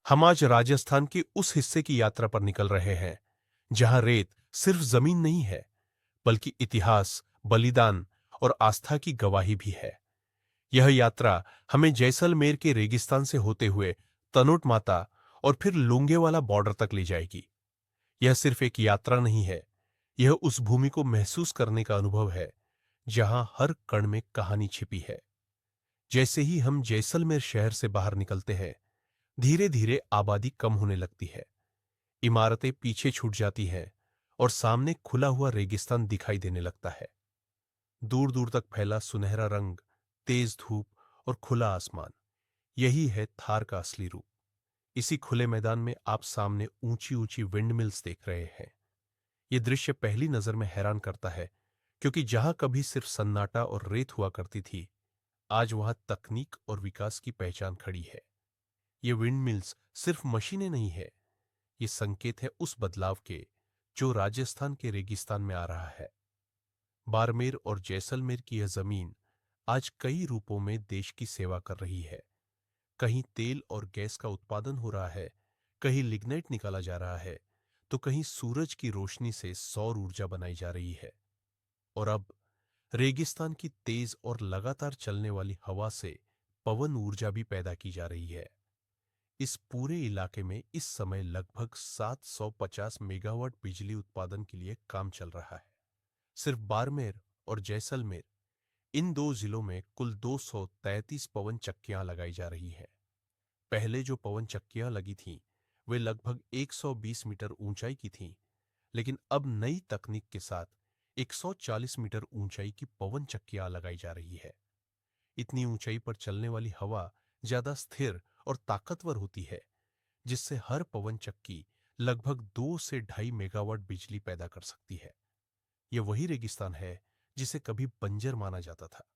हम आज राजस्थान के उस हिस्से की यात्रा पर निकल रहे हैं जहां रेत सिर्फ जमीन नहीं है, बल्कि इतिहास, बलिदान और आस्था की गवाही भी है। यह यात्रा हमें जैसलमेर के रेगिस्तान से होते हुए तनोट माता और फिर लोंगेवाला बॉर्डर तक ले जाएगी। यह सिर्फ एक यात्रा नहीं है, यह उस भूमि को महसूस करने का अनुभव है जहां हर कण में कहानी छिपी है। जैसे ही हम जैसलमेर शहर से बाहर निकलते हैं, धीरे धीरे आबादी कम होने लगती है। इमारतें पीछे छूट जाती हैं और सामने खुला हुआ रेगिस्तान दिखाई देने लगता है। दूर दूर तक फैला सुनहरा रंग, तेज धूप और खुला आसमान, यही है थार का असली रूप। इसी खुले मैदान में आप सामने ऊंची ऊंची विंड मिल्स देख रहे हैं। यह दृश्य पहली नजर में हैरान करता है, क्योंकि जहां कभी सिर्फ सन्नाटा और रेत हुआ करती थी, आज वहां तकनीक और विकास की पहचान खड़ी है। ये विंड मिल्स सिर्फ मशीनें नहीं है, ये संकेत है उस बदलाव के जो राजस्थान के रेगिस्तान में आ रहा है। बाड़मेर और जैसलमेर की यह जमीन आज कई रूपों में देश की सेवा कर रही है। कहीं तेल और गैस का उत्पादन हो रहा है, कहीं लिग्नाइट निकाला जा रहा है, तो कहीं सूरज की रोशनी से सौर ऊर्जा बनाई जा रही है। और अब रेगिस्तान की तेज और लगातार चलने वाली हवा से पवन ऊर्जा भी पैदा की जा रही है। इस पूरे इलाके में इस समय लगभग 750 मेगावाट बिजली उत्पादन के लिए काम चल रहा है। सिर्फ बाड़मेर और जैसलमेर, इन दो जिलों में कुल 233 पवन चक्कियां लगाई जा रही हैं। पहले जो पवन चक्कियां लगी थीं, वे लगभग 120 मीटर ऊंचाई की थीं, लेकिन अब नई तकनीक के साथ 140 मीटर ऊंचाई की पवन चक्कियां लगाई जा रही है। इतनी ऊंचाई पर चलने वाली हवा ज्यादा स्थिर और ताकतवर होती है, जिससे हर पवन चक्की लगभग 2 से 2.5 मेगावाट बिजली पैदा कर सकती है। यह वही रेगिस्तान है जिसे कभी बंजर माना जाता था।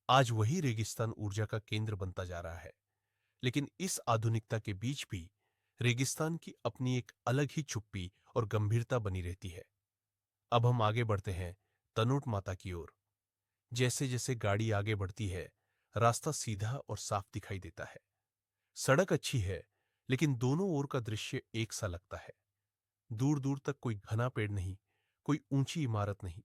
आज वही रेगिस्तान ऊर्जा का केंद्र बनता जा रहा है। लेकिन इस आधुनिकता के बीच भी रेगिस्तान की अपनी एक अलग ही चुप्पी और गंभीरता बनी रहती है। अब हम आगे बढ़ते हैं तनोट माता की ओर। जैसे जैसे गाड़ी आगे बढ़ती है, रास्ता सीधा और साफ दिखाई देता है। सड़क अच्छी है, लेकिन दोनों ओर का दृश्य एक सा लगता है। दूर दूर तक कोई घना पेड़ नहीं, कोई ऊंची इमारत नहीं।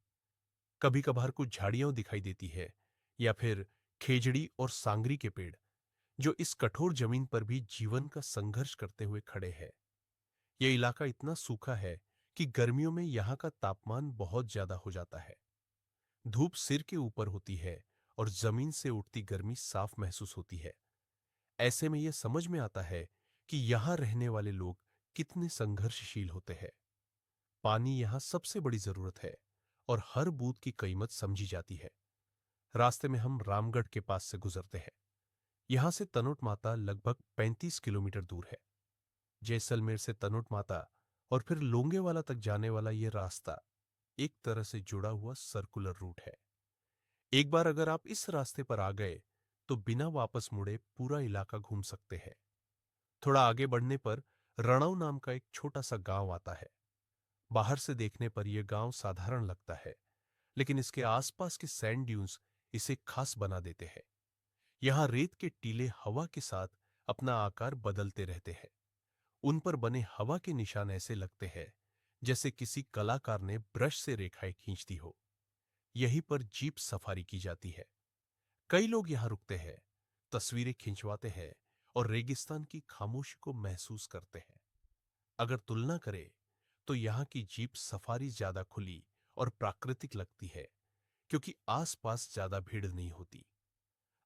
कभी कभार कुछ झाड़ियां दिखाई देती है, या फिर खेजड़ी और सांगरी के पेड़, जो इस कठोर जमीन पर भी जीवन का संघर्ष करते हुए खड़े हैं। यह इलाका इतना सूखा है कि गर्मियों में यहाँ का तापमान बहुत ज्यादा हो जाता है। धूप सिर के ऊपर होती है और जमीन से उठती गर्मी साफ महसूस होती है। ऐसे में यह समझ में आता है कि यहाँ रहने वाले लोग कितने संघर्षशील होते हैं। पानी यहाँ सबसे बड़ी जरूरत है और हर बूंद की कीमत समझी जाती है। रास्ते में हम रामगढ़ के पास से गुजरते हैं। यहां से तनोट माता लगभग 35 किलोमीटर दूर है। जैसलमेर से तनोट माता और फिर लोंगेवाला तक जाने वाला यह रास्ता एक तरह से जुड़ा हुआ सर्कुलर रूट है। एक बार अगर आप इस रास्ते पर आ गए, तो बिना वापस मुड़े पूरा इलाका घूम सकते हैं। थोड़ा आगे बढ़ने पर रणव नाम का एक छोटा सा गांव आता है। बाहर से देखने पर यह गांव साधारण लगता है, लेकिन इसके आसपास के सैंड ड्यून्स इसे खास बना देते हैं। यहां रेत के टीले हवा के साथ अपना आकार बदलते रहते हैं। उन पर बने हवा के निशान ऐसे लगते हैं जैसे किसी कलाकार ने ब्रश से रेखाएं खींचती हो। यहीं पर जीप सफारी की जाती है। कई लोग यहां रुकते हैं, तस्वीरें खिंचवाते हैं और रेगिस्तान की खामोशी को महसूस करते हैं। अगर तुलना करें, तो यहाँ की जीप सफारी ज्यादा खुली और प्राकृतिक लगती है, क्योंकि आसपास ज्यादा भीड़ नहीं होती।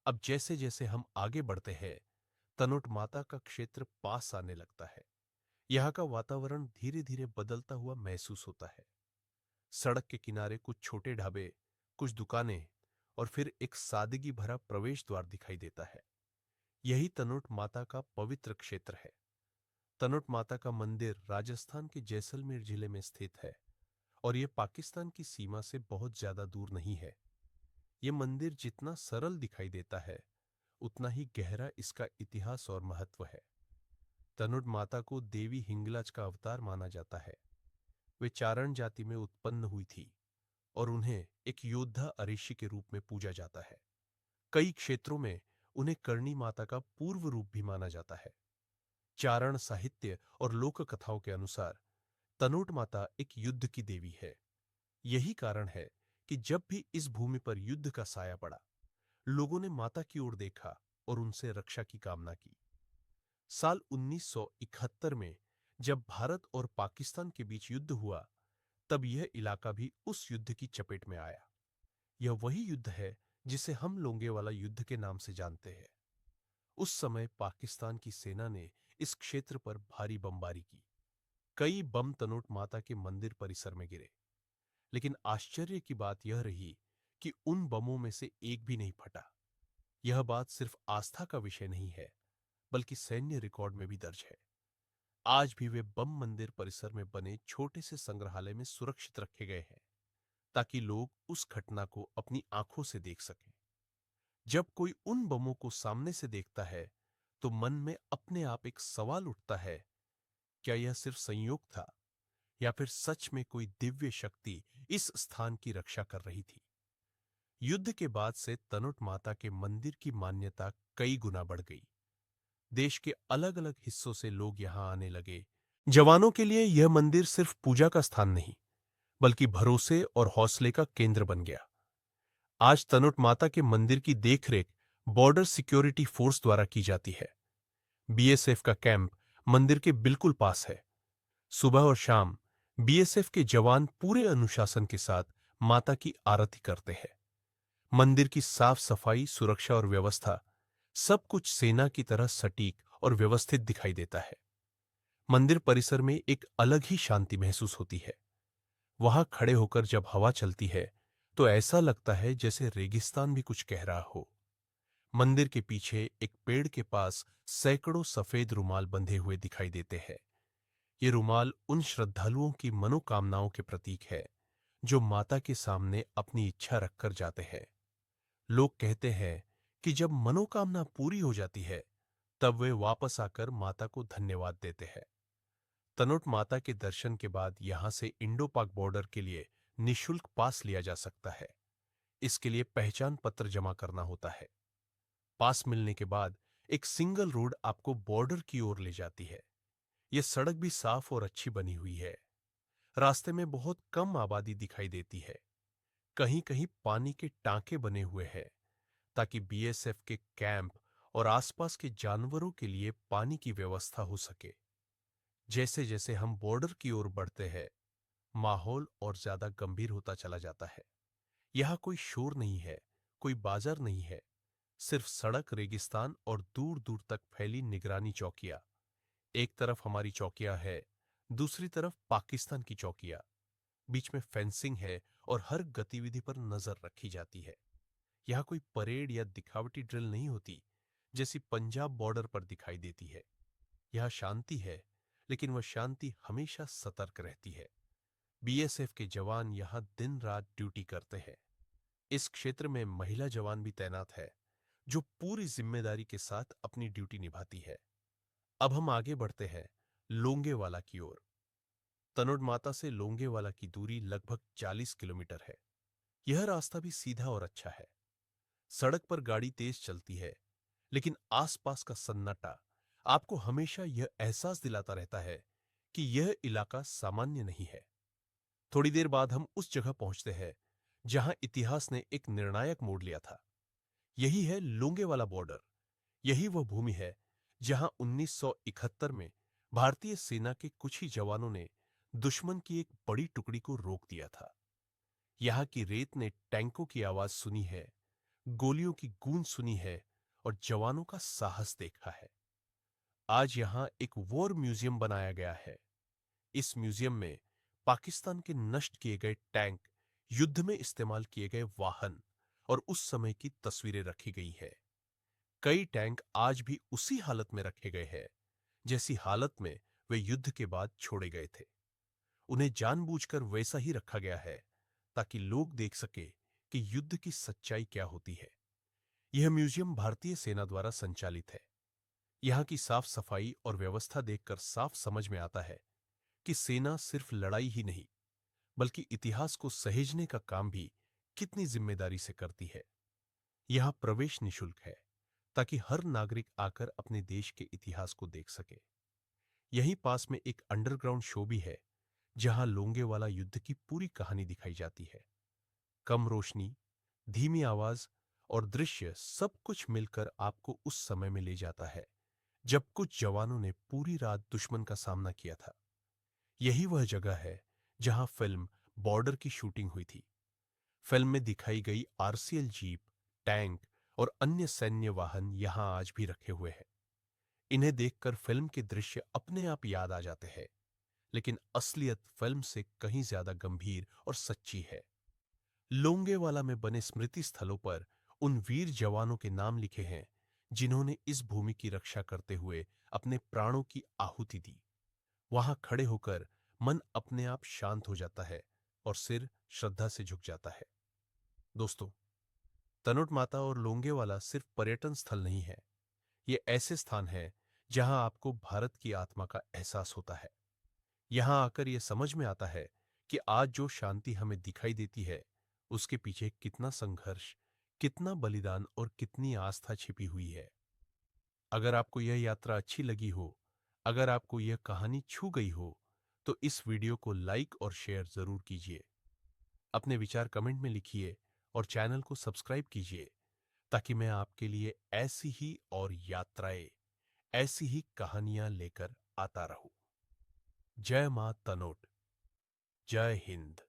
अब जैसे जैसे हम आगे बढ़ते हैं, तनोट माता का क्षेत्र पास आने लगता है। यहाँ का वातावरण धीरे धीरे बदलता हुआ महसूस होता है। सड़क के किनारे कुछ छोटे ढाबे, कुछ दुकानें और फिर एक सादगी भरा प्रवेश द्वार दिखाई देता है। यही तनोट माता का पवित्र क्षेत्र है। तनोट माता का मंदिर राजस्थान के जैसलमेर जिले में स्थित है और यह पाकिस्तान की सीमा से बहुत ज्यादा दूर नहीं है। यह मंदिर जितना सरल दिखाई देता है, उतना ही गहरा इसका इतिहास और महत्व है। तनुड माता को देवी हिंगलाज का अवतार माना जाता है। वे चारण जाति में उत्पन्न हुई थी और उन्हें एक योद्धा अऋषि के रूप में पूजा जाता है। कई क्षेत्रों में उन्हें करणी माता का पूर्व रूप भी माना जाता है। चारण साहित्य और लोक कथाओं के अनुसार तनोट माता एक युद्ध की देवी है। यही कारण है कि जब भी इस भूमि पर युद्ध का साया पड़ा, लोगों ने माता की ओर देखा और उनसे रक्षा की कामना की। साल 1971 में जब भारत और पाकिस्तान के बीच युद्ध हुआ, तब यह इलाका भी उस युद्ध की चपेट में आया। यह वही युद्ध है जिसे हम लोंगेवाला युद्ध के नाम से जानते हैं। उस समय पाकिस्तान की सेना ने इस क्षेत्र पर भारी बमबारी की। कई बम तनोट माता के मंदिर परिसर में गिरे, लेकिन आश्चर्य की बात यह रही कि उन बमों में से एक भी नहीं फटा। यह बात सिर्फ आस्था का विषय नहीं है, बल्कि सैन्य रिकॉर्ड में भी दर्ज है। आज भी वे बम मंदिर परिसर में बने छोटे से संग्रहालय में सुरक्षित रखे गए हैं, ताकि लोग उस घटना को अपनी आंखों से देख सकें। जब कोई उन बमों को सामने से देखता है, तो मन में अपने आप एक सवाल उठता है, क्या यह सिर्फ संयोग था या फिर सच में कोई दिव्य शक्ति इस स्थान की रक्षा कर रही थी। युद्ध के बाद से तनोट माता के मंदिर की मान्यता कई गुना बढ़ गई। देश के अलग अलग हिस्सों से लोग यहां आने लगे। जवानों के लिए यह मंदिर सिर्फ पूजा का स्थान नहीं, बल्कि भरोसे और हौसले का केंद्र बन गया। आज तनोट माता के मंदिर की देखरेख बॉर्डर सिक्योरिटी फोर्स द्वारा की जाती है। बीएसएफ का कैंप मंदिर के बिल्कुल पास है। सुबह और शाम बीएसएफ के जवान पूरे अनुशासन के साथ माता की आरती करते हैं। मंदिर की साफ सफाई, सुरक्षा और व्यवस्था, सब कुछ सेना की तरह सटीक और व्यवस्थित दिखाई देता है। मंदिर परिसर में एक अलग ही शांति महसूस होती है। वहां खड़े होकर जब हवा चलती है, तो ऐसा लगता है जैसे रेगिस्तान भी कुछ कह रहा हो। मंदिर के पीछे एक पेड़ के पास सैकड़ों सफेद रुमाल बंधे हुए दिखाई देते हैं। ये रुमाल उन श्रद्धालुओं की मनोकामनाओं के प्रतीक है, जो माता के सामने अपनी इच्छा रखकर जाते हैं। लोग कहते हैं कि जब मनोकामना पूरी हो जाती है, तब वे वापस आकर माता को धन्यवाद देते हैं। तनोट माता के दर्शन के बाद यहां से इंडो पाक बॉर्डर के लिए निशुल्क पास लिया जा सकता है। इसके लिए पहचान पत्र जमा करना होता है। पास मिलने के बाद एक सिंगल रोड आपको बॉर्डर की ओर ले जाती है। यह सड़क भी साफ और अच्छी बनी हुई है। रास्ते में बहुत कम आबादी दिखाई देती है। कहीं कहीं पानी के टांके बने हुए हैं, ताकि बीएसएफ के कैंप और आसपास के जानवरों के लिए पानी की व्यवस्था हो सके। जैसे जैसे हम बॉर्डर की ओर बढ़ते हैं, माहौल और ज्यादा गंभीर होता चला जाता है। यहां कोई शोर नहीं है, कोई बाजार नहीं है, सिर्फ सड़क, रेगिस्तान और दूर दूर तक फैली निगरानी चौकियां। एक तरफ हमारी चौकियां है, दूसरी तरफ पाकिस्तान की चौकियां। बीच में फेंसिंग है और हर गतिविधि पर नजर रखी जाती है। यहां कोई परेड या दिखावटी ड्रिल नहीं होती, जैसी पंजाब बॉर्डर पर दिखाई देती है। यहां शांति है, लेकिन वह शांति हमेशा सतर्क रहती है। बीएसएफ के जवान यहां दिन रात ड्यूटी करते हैं। इस क्षेत्र में महिला जवान भी तैनात है, जो पूरी जिम्मेदारी के साथ अपनी ड्यूटी निभाती है। अब हम आगे बढ़ते हैं लोंगेवाला की ओर। तनोट माता से लोंगेवाला की दूरी लगभग 40 किलोमीटर है। यह रास्ता भी सीधा और अच्छा है। सड़क पर गाड़ी तेज चलती है, लेकिन आसपास का सन्नाटा आपको हमेशा यह एहसास दिलाता रहता है कि यह इलाका सामान्य नहीं है। थोड़ी देर बाद हम उस जगह पहुंचते हैं जहां इतिहास ने एक निर्णायक मोड़ लिया था। यही है लोंगेवाला बॉर्डर। यही वह भूमि है जहां 1971 में भारतीय सेना के कुछ ही जवानों ने दुश्मन की एक बड़ी टुकड़ी को रोक दिया था। यहां की रेत ने टैंकों की आवाज सुनी है, गोलियों की गूंज सुनी है और जवानों का साहस देखा है। आज यहां एक वॉर म्यूजियम बनाया गया है। इस म्यूजियम में पाकिस्तान के नष्ट किए गए टैंक, युद्ध में इस्तेमाल किए गए वाहन और उस समय की तस्वीरें रखी गई है। कई टैंक आज भी उसी हालत में रखे गए हैं, जैसी हालत में वे युद्ध के बाद छोड़े गए थे। उन्हें जानबूझकर वैसा ही रखा गया है, ताकि लोग देख सके कि युद्ध की सच्चाई क्या होती है। यह म्यूजियम भारतीय सेना द्वारा संचालित है। यहां की साफ सफाई और व्यवस्था देखकर साफ समझ में आता है कि सेना सिर्फ लड़ाई ही नहीं, बल्कि इतिहास को सहेजने का काम भी कितनी जिम्मेदारी से करती है। यहां प्रवेश निशुल्क है, ताकि हर नागरिक आकर अपने देश के इतिहास को देख सके। यहीं पास में एक अंडरग्राउंड शो भी है, जहां लोंगेवाला युद्ध की पूरी कहानी दिखाई जाती है। कम रोशनी, धीमी आवाज और दृश्य सब कुछ मिलकर आपको उस समय में ले जाता है जब कुछ जवानों ने पूरी रात दुश्मन का सामना किया था। यही वह जगह है जहां फिल्म बॉर्डर की शूटिंग हुई थी। फिल्म में दिखाई गई आरसीएल जीप, टैंक और अन्य सैन्य वाहन यहां आज भी रखे हुए हैं। इन्हें देखकर फिल्म के दृश्य अपने आप याद आ जाते हैं, लेकिन असलियत फिल्म से कहीं ज्यादा गंभीर और सच्ची है। लोंगेवाला में बने स्मृति स्थलों पर उन वीर जवानों के नाम लिखे हैं जिन्होंने इस भूमि की रक्षा करते हुए अपने प्राणों की आहुति दी। वहां खड़े होकर मन अपने आप शांत हो जाता है और सिर श्रद्धा से झुक जाता है। दोस्तों, तनोट माता और लोंगेवाला सिर्फ पर्यटन स्थल नहीं है, ये ऐसे स्थान हैं जहां आपको भारत की आत्मा का एहसास होता है। यहां आकर यह समझ में आता है कि आज जो शांति हमें दिखाई देती है, उसके पीछे कितना संघर्ष, कितना बलिदान और कितनी आस्था छिपी हुई है। अगर आपको यह यात्रा अच्छी लगी हो, अगर आपको यह कहानी छू गई हो, तो इस वीडियो को लाइक और शेयर जरूर कीजिए। अपने विचार कमेंट में लिखिए और चैनल को सब्सक्राइब कीजिए, ताकि मैं आपके लिए ऐसी ही और यात्राएं, ऐसी ही कहानियां लेकर आता रहूं। जय मां तनोट, जय हिंद।